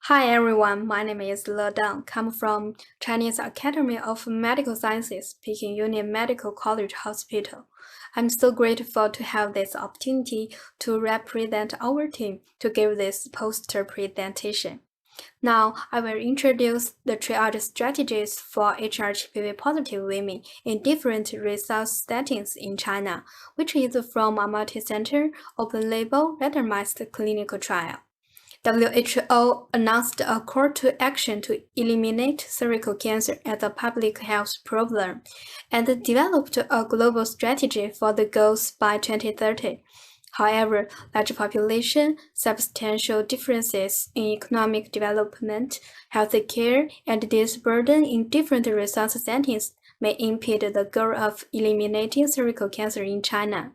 Hi everyone, my name is Le Dang, come from Chinese Academy of Medical Sciences, Peking Union Medical College Hospital. I'm so grateful to have this opportunity to represent our team to give this poster presentation. Now, I will introduce the triage strategies for HrHPV positive women in different resource settings in China, which is from a multi-center, open-label, randomized clinical trial. WHO announced a call to action to eliminate cervical cancer as a public health problem and developed a global strategy for the goals by 2030. However, large population, substantial differences in economic development, healthcare, and this burden in different resource settings may impede the goal of eliminating cervical cancer in China.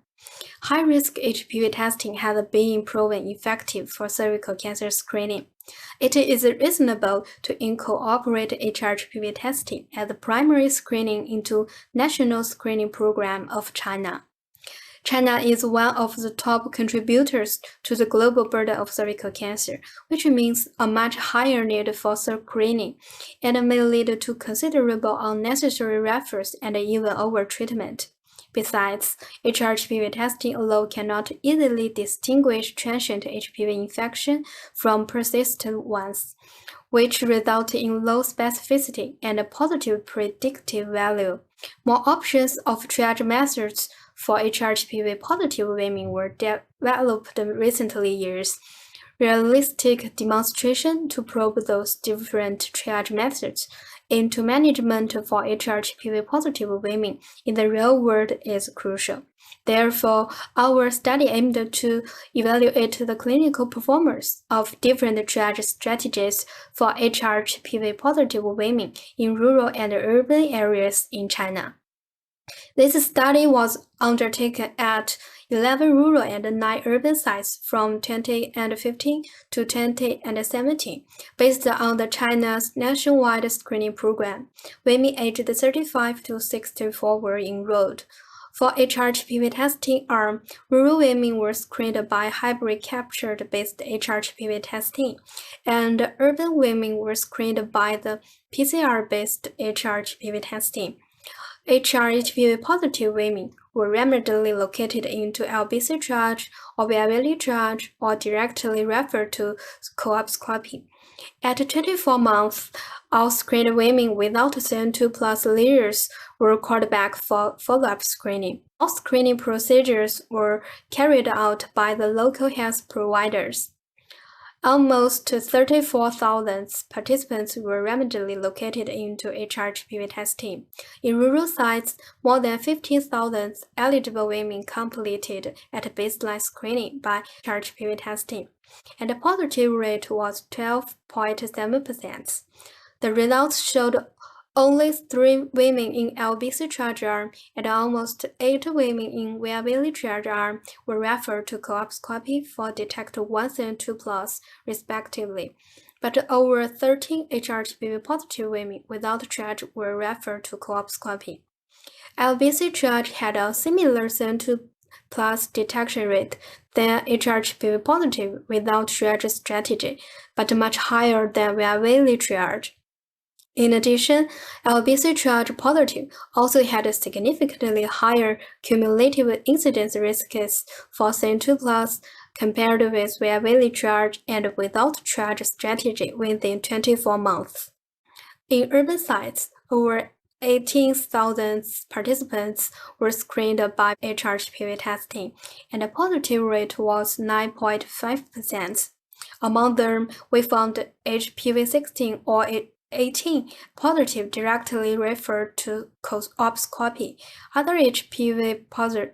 High-risk HPV testing has been proven effective for cervical cancer screening. It is reasonable to incorporate HrHPV testing as the primary screening into National Screening Program of China. China is one of the top contributors to the global burden of cervical cancer, which means a much higher need for screening and may lead to considerable unnecessary referrals and even overtreatment. Besides, HrHPV testing alone cannot easily distinguish transient HPV infection from persistent ones, which result in low specificity and a positive predictive value. More options of triage methods for HrHPV positive women were developed recently years. Realistic demonstration to probe those different triage methods into management for HrHPV positive women in the real world is crucial. Therefore, our study aimed to evaluate the clinical performance of different triage strategies for HrHPV positive women in rural and urban areas in China. This study was undertaken at 11 rural and 9 urban sites from 2015 to 2017, based on the China's nationwide screening program. Women aged 35 to 64 were enrolled. For HrHPV testing arm, rural women were screened by hybrid captured-based HrHPV testing, and urban women were screened by the PCR-based HrHPV testing. HrHPV positive women were randomly located into LBC triage or viability triage or directly referred to colposcopy. At 24 months, all screened women without CN2 plus lesions were called back for follow-up screening. All screening procedures were carried out by the local health providers. Almost 34,000 participants were randomly located into HrHPV testing. In rural sites, more than 15,000 eligible women completed at baseline screening by HrHPV testing, and the positive rate was 12.7%. The results showed only 3 women in LBC triage arm and almost 8 women in viability triage arm were referred to colposcopy for detect 1 and 2 plus, respectively. But over 13 HrHPV positive women without triage were referred to colposcopy. LBC triage had a similar CN2 plus detection rate than HrHPV positive without triage strategy, but much higher than viability triage. In addition, LBC triage positive also had significantly higher cumulative incidence risks for CN2 plus compared with viability triage and without triage strategy within 24 months. In urban sites, over 18,000 participants were screened by HrHPV testing, and the positive rate was 9.5%. Among them, we found HPV16 or 18 positive directly referred to colposcopy. Other HPV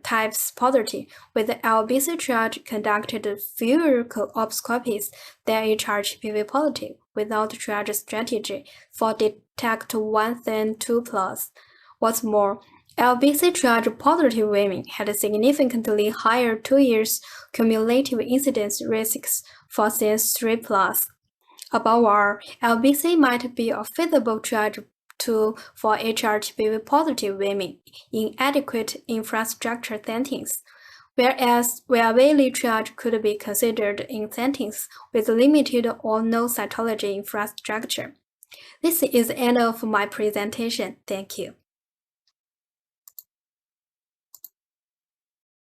types positive with LBC triage conducted fewer colposcopies than HrHPV positive without triage strategy for detect 1 and 2 plus. What's more, LBC triage positive women had significantly higher 2 years cumulative incidence risks for CN3 plus. Above all, LBC might be a feasible triage tool for HrHPV positive women in adequate infrastructure settings. whereas via-valley triage could be considered in settings with limited or no cytology infrastructure. This is the end of my presentation. Thank you.